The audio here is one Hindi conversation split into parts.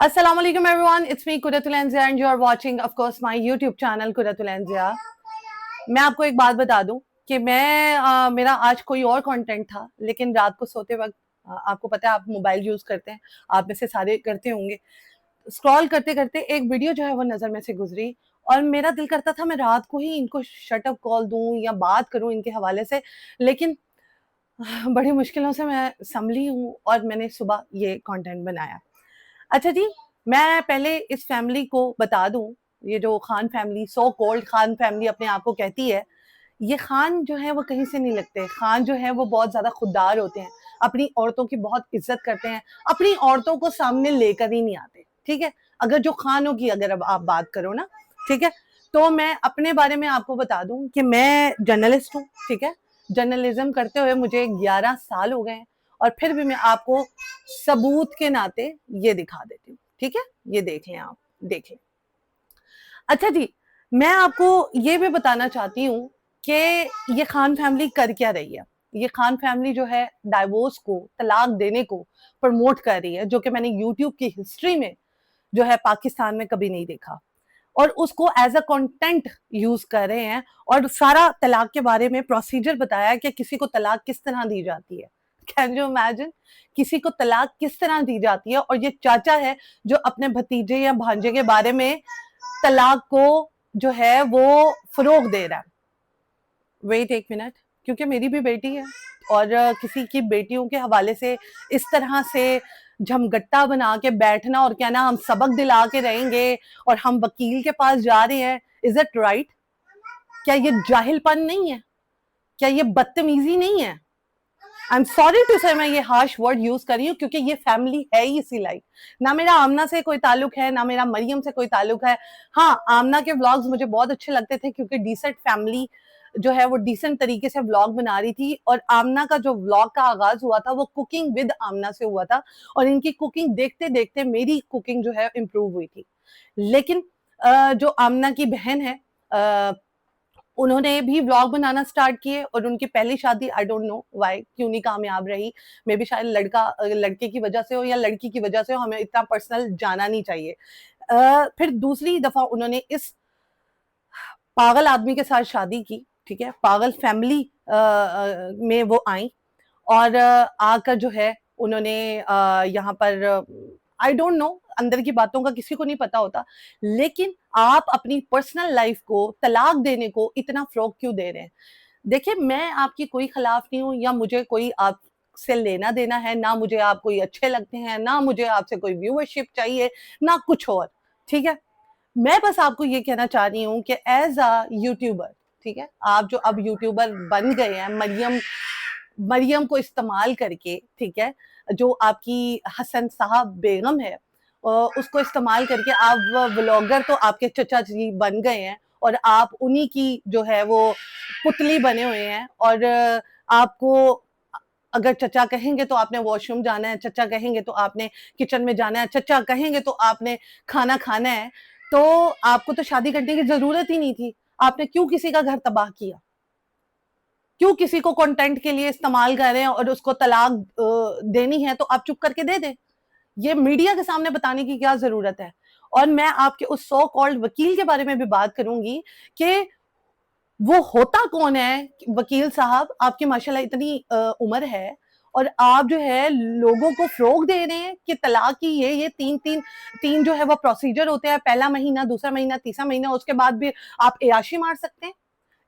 Assalamu alaikum everyone, it's me Quratul Anzia and you are watching of course my YouTube channel Quratul Anzia। मैं आपको एक बात बता दूं कि मेरा आज कोई और कंटेंट था, लेकिन रात को सोते वक्त आपको पता है आप मोबाइल यूज करते हैं, आप में से सारे करते होंगे। स्क्रॉल करते करते एक वीडियो जो है वो नजर में से गुजरी और मेरा दिल करता था मैं रात को ही इनको शटअप कॉल दूं या बात करूं इनके हवाले से, लेकिन बड़ी मुश्किलों से मैं संभली हूँ और मैंने सुबह ये कंटेंट बनाया। अच्छा जी, मैं पहले इस फैमिली को बता दूं, ये जो Khan family, so called Khan family अपने आप को कहती है, ये खान जो है वो कहीं से नहीं लगते। खान जो है वो बहुत ज्यादा खुददार होते हैं, अपनी औरतों की बहुत इज्जत करते हैं, अपनी औरतों को सामने लेकर ही नहीं आते। ठीक है, अगर जो खानों की अगर अब आप बात करो ना, ठीक है, तो मैं अपने बारे में आपको बता दूं कि मैं जर्नलिस्ट हूँ। ठीक है, जर्नलिज्म करते हुए मुझे 11 साल हो गए हैं और फिर भी मैं आपको सबूत के नाते ये दिखा देती हूँ। ठीक है, ये देख लें, आप देख लें। अच्छा जी, मैं आपको ये भी बताना चाहती हूँ कि ये खान फैमिली कर क्या रही है। ये खान फैमिली जो है डाइवोर्स को, तलाक देने को प्रमोट कर रही है, जो कि मैंने यूट्यूब की हिस्ट्री में जो है पाकिस्तान में कभी नहीं देखा, और उसको एज अ कंटेंट यूज कर रहे हैं और सारा तलाक के बारे में प्रोसीजर बताया कि किसी को तलाक किस तरह दी जाती है। कैन यू इमेजिन, किसी को तलाक किस तरह दी जाती है, और ये चाचा है जो अपने भतीजे या भांजे के बारे में तलाक को जो है वो फरोग दे रहा है। वेट एक मिनट, क्योंकि मेरी भी बेटी है और किसी की बेटियों के हवाले से इस तरह से झमगट्टा बना के बैठना और कहना हम सबक दिला के रहेंगे और हम वकील के पास जा रहे हैं, इज इट राइट? क्या ये जाहिलपन नहीं है? क्या ये बदतमीजी नहीं है? आई एम सॉरी टू से मैं ये हार्श वर्ड यूज कर रही हूँ, क्योंकि ये फैमिली है ही इसी लाइक। ना मेरा आमना से कोई ताल्लुक है, ना मेरा मरियम से कोई ताल्लुक है। हाँ, आमना के व्लॉग्स मुझे बहुत अच्छे लगते थे क्योंकि डिसेंट फैमिली जो है वो डिसेंट तरीके से व्लॉग बना रही थी, और आमना का जो व्लॉग का आगाज हुआ था वो कुकिंग विद आमना से हुआ था, और इनकी कुकिंग देखते देखते मेरी कुकिंग जो है इम्प्रूव हुई थी। लेकिन जो आमना की बहन है, उन्होंने भी व्लॉग बनाना स्टार्ट किए और उनकी पहली शादी आई डोंट नो व्हाई क्यों नहीं कामयाब रही। मे बी शायद लड़के की वजह से हो या लड़की की वजह से हो, हमें इतना पर्सनल जाना नहीं चाहिए। फिर दूसरी दफा उन्होंने इस पागल आदमी के साथ शादी की। ठीक है, पागल फैमिली में वो आई और आकर जो है उन्होंने यहाँ पर आई डोंट नो, अंदर की बातों का किसी को नहीं पता होता, लेकिन आप अपनी पर्सनल लाइफ को तलाक देने को इतना फ्रोग क्यों दे रहे हैं? देखिए, मैं आपकी कोई खिलाफ नहीं हूँ या मुझे कोई आपसे लेना देना है, ना मुझे आप कोई अच्छे लगते हैं, ना मुझे आपसे कोई व्यूअरशिप चाहिए, ना कुछ और। ठीक है, मैं बस आपको ये कहना चाह रही हूँ कि एज अ यूट्यूबर, ठीक है, आप जो अब यूट्यूबर बन गए हैं, मरियम को इस्तेमाल करके, ठीक है, जो आपकी हसन साहब बेगम है, उसको इस्तेमाल करके आप व्लॉगर तो आपके चचा जी बन गए हैं और आप उन्हीं की जो है वो पुतली बने हुए हैं। और आपको अगर चचा कहेंगे तो आपने वॉशरूम जाना है, चचा कहेंगे तो आपने किचन में जाना है, चचा कहेंगे तो आपने खाना खाना है, तो आपको तो शादी करने की जरूरत ही नहीं थी। आपने क्यों किसी का घर तबाह किया? क्यों किसी को कंटेंट के लिए इस्तेमाल कर रहे हैं और उसको तलाक देनी है तो आप चुप करके दे दें। ये मीडिया के सामने बताने की क्या जरूरत है? और मैं आपके उस सो कॉल्ड वकील के बारे में भी बात करूंगी कि वो होता कौन है। वकील साहब, आपकी माशाल्लाह इतनी उम्र है और आप जो है लोगों को फ्रोग दे रहे हैं कि तलाक की ये तीन जो है वो प्रोसीजर होते हैं, पहला महीना, दूसरा महीना, तीसरा महीना, उसके बाद भी आप एयाशी मार सकते हैं।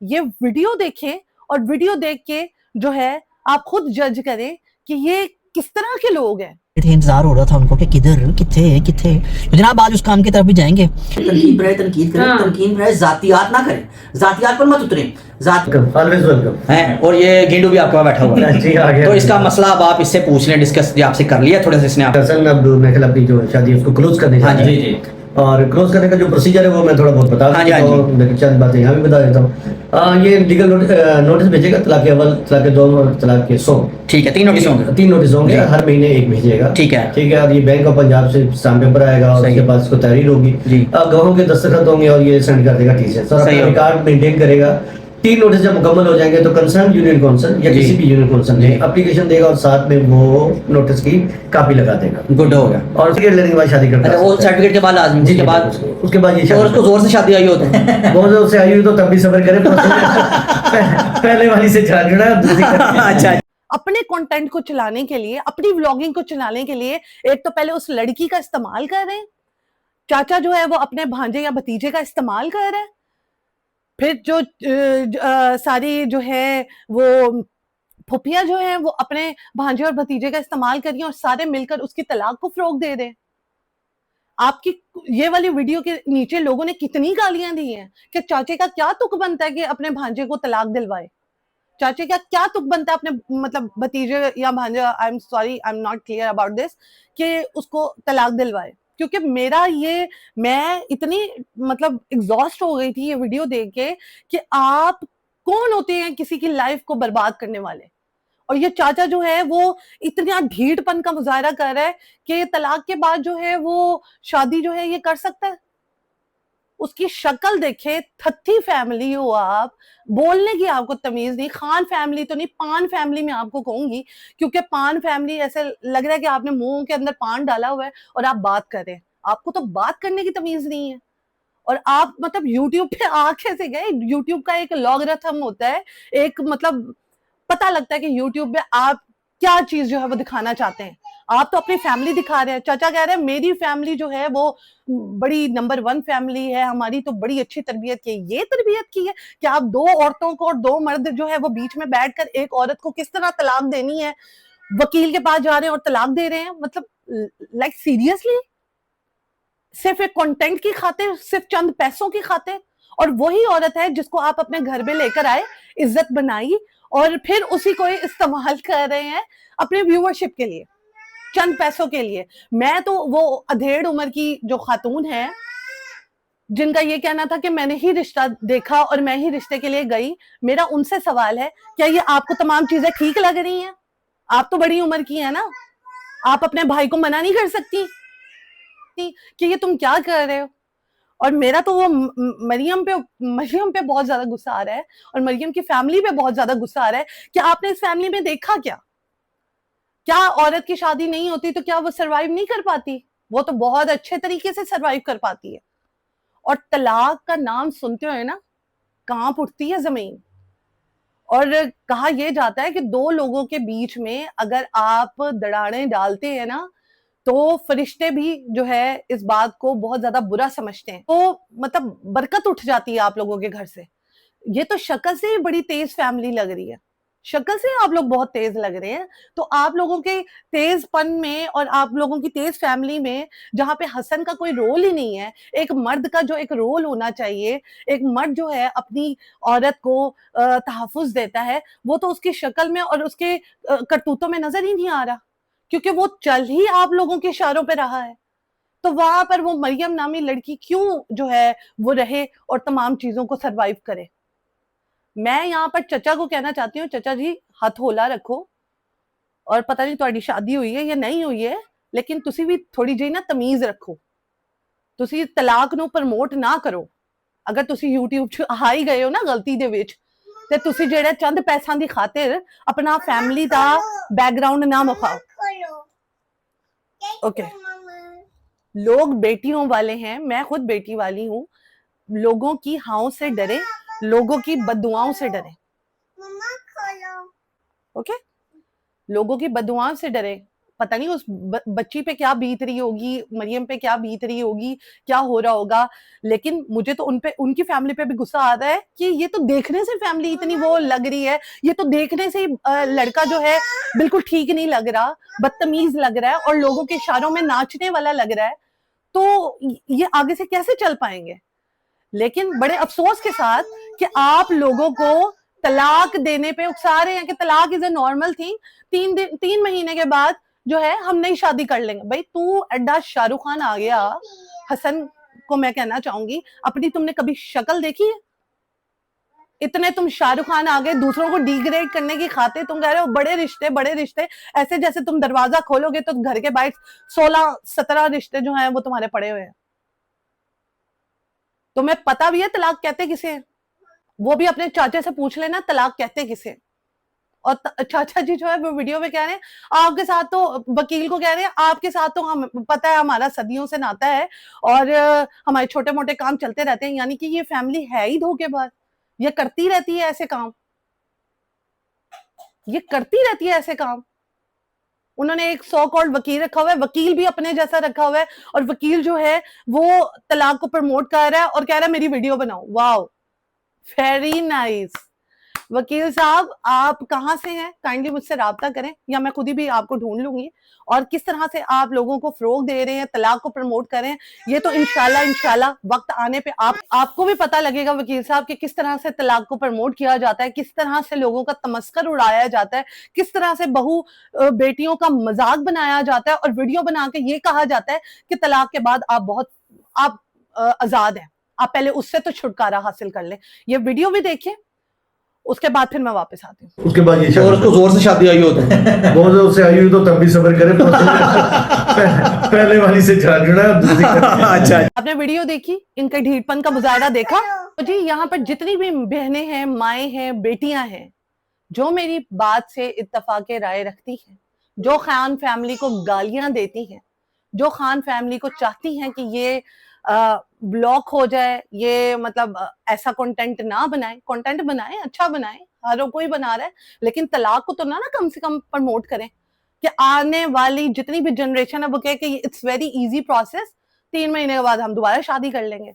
ये वीडियो देखें और वीडियो देख के जो है आप खुद जज करें कि ये किस तरह के लोग हैं। इंतजार हो रहा था उनको कि किधर किथे तो जनाब आज उस काम की तरफ भी जाएंगे। तनकीद करें, तनकीद करें, जातियात ना करें, जातियात पर मत उतरें, ऑलवेज वेलकम है। और ये गेंडू भी आपके पास बैठा हुआ है जी, आ गया। तो इसका मसला अब आप इससे पूछ लें, डिस्कस आपसे कर लिया थोड़ा सा इसने। आप दरअसल अब मैं कल अपनी जो शादी उसको क्लोज करने हाँ जी जी, और क्लोज करने का जो प्रोसीजर है वो मैं थोड़ा बहुत बता देता हूँ, लेकिन चंद बातें यहाँ भी बता देता हूँ। ये लीगल नोटिस भेजेगा, तलाक अव्वल, तलाक दो और तलाक के 100। ठीक है, 3 नोटिस होंगे, 3 नोटिस होंगे, हर महीने एक भेजेगा। ठीक है, ठीक है। और ये बैंक ऑफ पंजाब से स्टाम्प पेपर आएगा और उसके बाद इसको तहरीर होगी, गवाहों के दस्तखत होंगे और ये सेंड कर देगा। ठीक है सर, अपना रिकॉर्ड मेंटेन करेगा 3 नोटिस जब मुकम्मल हो जाएंगे तो कंसर्न यूनियन काउंसिल या जी। किसी भी यूनियन काउंसिल जी। में एप्लीकेशन देगा और साथ में वो नोटिस की कॉपी लगा देगा। गुड हो गया। और उसके लेने के बाद शादी करता अच्छा, वो सकता है। सर्टिफिकेट के बाद लाजमी, जी, उसके बाद उसके बाद ये और उसको जोर से शादी आई हो तो बहुत जोर से आई हुई तो तब भी सब्र करे पहले वाली से छाड़ जुड़ा है, दूसरी अच्छा अपने कंटेंट को चलाने के लिए, अपनी व्लॉगिंग को चलाने के लिए एक तो पहले उस लड़की का इस्तेमाल कर रहे हैं, चाचा जो है वो अपने भांजे या भतीजे का इस्तेमाल कर रहे हैं, फिर जो सारी जो है वो फुफिया जो है वो अपने भांजे और भतीजे का इस्तेमाल कर रही हैं और सारे मिलकर उसकी तलाक को फरोग दे रहे हैं। आपकी ये वाली वीडियो के नीचे लोगों ने कितनी गालियां दी हैं कि चाचे का क्या तुक बनता है कि अपने भांजे को तलाक दिलवाए, चाचे का क्या तुक बनता है अपने मतलब भतीजे या भांजा, I am sorry, I am not clear about this, कि उसको तलाक दिलवाए। क्योंकि मेरा ये, मैं इतनी मतलब एग्जॉस्ट हो गई थी ये वीडियो देख के कि आप कौन होते हैं किसी की लाइफ को बर्बाद करने वाले। और ये चाचा जो है वो इतना ढीठपन का मुजाहरा कर रहा है कि तलाक के बाद जो है वो शादी जो है ये कर सकता है। उसकी शक्ल देखे, थत्थी फैमिली हो आप, बोलने की आपको तमीज नहीं। खान फैमिली तो नहीं, पान फैमिली में आपको कहूंगी, क्योंकि पान फैमिली ऐसे लग रहा है कि आपने मुंह के अंदर पान डाला हुआ है और आप बात कर रहे हैं। आपको तो बात करने की तमीज नहीं है। और आप मतलब यूट्यूब पे आ कैसे गए? यूट्यूब का एक लॉगरिथम होता है, एक मतलब पता लगता है कि यूट्यूब पे आप क्या चीज जो है वो दिखाना चाहते हैं। आप तो अपनी फैमिली दिखा रहे हैं। चाचा कह रहे हैं मेरी फैमिली जो है वो बड़ी नंबर 1 फैमिली है, हमारी तो बड़ी अच्छी तरबियत की है। ये तरबियत की है कि आप 2 औरतों को और 2 मर्द जो है वो बीच में बैठकर एक औरत को किस तरह तलाक देनी है, वकील के पास जा रहे हैं और तलाक दे रहे हैं। मतलब लाइक सीरियसली, सिर्फ एक कंटेंट की खातिर, सिर्फ चंद पैसों की खातिर। और वही औरत है जिसको आप अपने घर में लेकर आए, इज्जत बनाई, और फिर उसी को इस्तेमाल कर रहे हैं अपने व्यूअरशिप के लिए, चंद पैसों के लिए। मैं तो वो अधेड़ उम्र की जो खातून है जिनका ये कहना था कि मैंने ही रिश्ता देखा और मैं ही रिश्ते के लिए गई, मेरा उनसे सवाल है, क्या ये आपको तमाम चीजें ठीक लग रही हैं? आप तो बड़ी उम्र की है ना, आप अपने भाई को मना नहीं कर सकती कि ये तुम क्या कर रहे हो? और मेरा तो वो मरियम पे बहुत ज्यादा गुस्सा आ रहा है, और मरियम की फैमिली पे बहुत ज्यादा गुस्सा आ रहा है कि आपने इस फैमिली में देखा क्या औरत की शादी नहीं होती तो क्या वो सरवाइव नहीं कर पाती? वो तो बहुत अच्छे तरीके से सरवाइव कर पाती है। और तलाक का नाम सुनते हुए ना कांप उठती है जमीन। और कहा यह जाता है कि 2 लोगों के बीच में अगर आप दरारें डालते हैं ना, तो फरिश्ते भी जो है इस बात को बहुत ज्यादा बुरा समझते हैं। तो मतलब बरकत उठ जाती है आप लोगों के घर से। ये तो शक्ल से ही बड़ी तेज फैमिली लग रही है, शक्ल से आप लोग बहुत तेज लग रहे हैं। तो आप लोगों के तेजपन में और आप लोगों की तेज फैमिली में, जहां पे हसन का कोई रोल ही नहीं है, एक मर्द का जो एक रोल होना चाहिए, एक मर्द जो है अपनी औरत को तहफ़्फ़ुज़ देता है, वो तो उसकी शक्ल में और उसके करतूतों में नजर ही नहीं आ रहा, क्योंकि वो चल ही आप लोगों के इशारों पे रहा है। तो वहां पर वो मरियम नामी लड़की क्यों जो है वो रहे और तमाम चीजों को सरवाइव करे? मैं यहाँ पर चचा को कहना चाहती हूँ, चचा जी हथ होला रखो। और पता नहीं ਤੁਹਾਡੀ शादी हुई है या नहीं हुई है, लेकिन तुसी भी थोड़ी जी ना तमीज रखो। तुसी तलाक ਨੂੰ प्रमोट ना करो। अगर तुसी YouTube 'ਚ आ ही गए हो ना गलती ਦੇ ਵਿੱਚ, ਤੇ ਤੁਸੀਂ ਜਿਹੜੇ ਚੰਦ ਪੈਸਿਆਂ ਦੀ ਖਾतिर अपना फैमिली ਦਾ बैकग्राउंड ना मुखाओ। ओके, लोग बेटियों वाले हैं, मैं खुद बेटी वाली हूँ। लोगों की हाओं से डरे, लोगों की बददुआओं से डरे। ओके, लोगों की बददुआओं से डरे। पता नहीं उस बच्ची पे क्या बीत रही होगी, मरियम पे क्या बीत रही होगी, क्या हो रहा होगा, लेकिन मुझे तो उनकी फैमिली पे भी गुस्सा आ रहा है कि ये तो देखने से फैमिली इतनी वो लग रही है, ये तो देखने से लड़का जो है बिल्कुल ठीक नहीं लग रहा, बदतमीज लग रहा है और लोगों के इशारों में नाचने वाला लग रहा है। तो ये आगे से कैसे चल पाएंगे? लेकिन बड़े अफसोस के साथ कि आप लोगों को तलाक देने पे उकसा रहे हैं कि तलाक इज ए नॉर्मल थिंग, 3 महीने के बाद जो है हम नई शादी कर लेंगे। भाई तू अड्डा शाहरुख खान आ गया। हसन को मैं कहना चाहूंगी, अपनी तुमने कभी शक्ल देखी है? इतने तुम शाहरुख खान आ गए, दूसरों को डिग्रेड करने की खातिर तुम कह रहे हो बड़े रिश्ते, ऐसे जैसे तुम दरवाजा खोलोगे तो घर के बाहर 16-17 रिश्ते जो हैं वो तुम्हारे पड़े हुए हैं। तुम्हें पता भी है तलाक कहते किसे हैं? वो भी अपने चाचा से पूछ लेना तलाक कहते किसे। और चाचा जी जो है वो वीडियो में कह रहे हैं आपके साथ तो, वकील को कह रहे हैं आपके साथ तो हम पता है हमारा सदियों से नाता है और हमारे छोटे मोटे काम चलते रहते हैं, यानी कि ये फैमिली है ही धोखेबाज, ये करती रहती है ऐसे काम, ये करती रहती है ऐसे काम। उन्होंने एक सो कॉल्ड वकील रखा हुआ है, वकील भी अपने जैसा रखा हुआ है, और वकील जो है वो तलाक को प्रमोट कर रहा है और कह रहा है मेरी वीडियो बनाओ। Wow, very nice. वकील साहब आप कहाँ से हैं, काइंडली मुझसे राब्ता करें या मैं खुद ही भी आपको ढूंढ लूंगी। और किस तरह से आप लोगों को फरोग दे रहे हैं, तलाक को प्रमोट कर रहे हैं, ये तो इंशाल्लाह वक्त आने पे आपको भी पता लगेगा वकील साहब कि किस तरह से तलाक को प्रमोट किया जाता है, किस तरह से लोगों का तमस्कर उड़ाया जाता है, किस तरह से बहू बेटियों का मजाक बनाया जाता है और वीडियो बना के ये कहा जाता है कि तलाक के बाद आप आजाद हैं, आप पहले उससे तो छुटकारा हासिल कर लें। ये वीडियो भी देखिए, उसके बाद फिर मैं वापस आती हूँ। उसके बाद ये और उसको जोर से शादी आई हो तो बहुत जोर से आई हुई तो तब भी सब्र करे, पहले वाली से झाड़ना। अच्छा, आपने वीडियो देखी, इनके ढीठपन का मुजाहरा देखा। तो जी यहाँ पर जितनी भी बहनें हैं, माएँ हैं, बेटियां हैं, जो मेरी बात से इत्तफाके राय रखती हैं, जो खान फैमिली को गालियां देती हैं, जो खान फैमिली को चाहती हैं कि ये ब्लॉक हो जाए, ये मतलब ऐसा कंटेंट ना बनाए, कंटेंट बनाए, अच्छा बनाए, हर कोई बना रहा है, लेकिन तलाक को तो ना कम से कम प्रमोट करें कि आने वाली जितनी भी जनरेशन है वो कहे कि इट्स वेरी इजी प्रोसेस, 3 महीने के बाद हम दोबारा शादी कर लेंगे।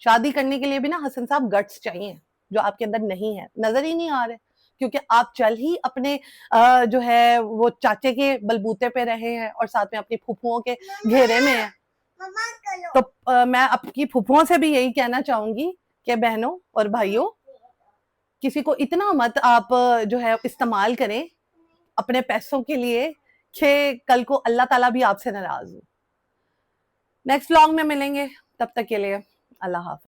शादी करने के लिए भी ना हसन साहब गट्स चाहिए, जो आपके अंदर नहीं है, नजर ही नहीं आ रहे, क्योंकि आप चल ही अपने जो है वो चाचे के बलबूते पे रहे हैं और साथ में अपनी फूफुओं के घेरे में है। तो मैं आपकी फूफुओं से भी यही कहना चाहूंगी कि बहनों और भाइयों, किसी को इतना मत आप जो है इस्तेमाल करें अपने पैसों के लिए कि कल को अल्लाह ताला भी आपसे नाराज हो। नेक्स्ट व्लॉग में मिलेंगे, तब तक के लिए अल्लाह हाफ़िज़।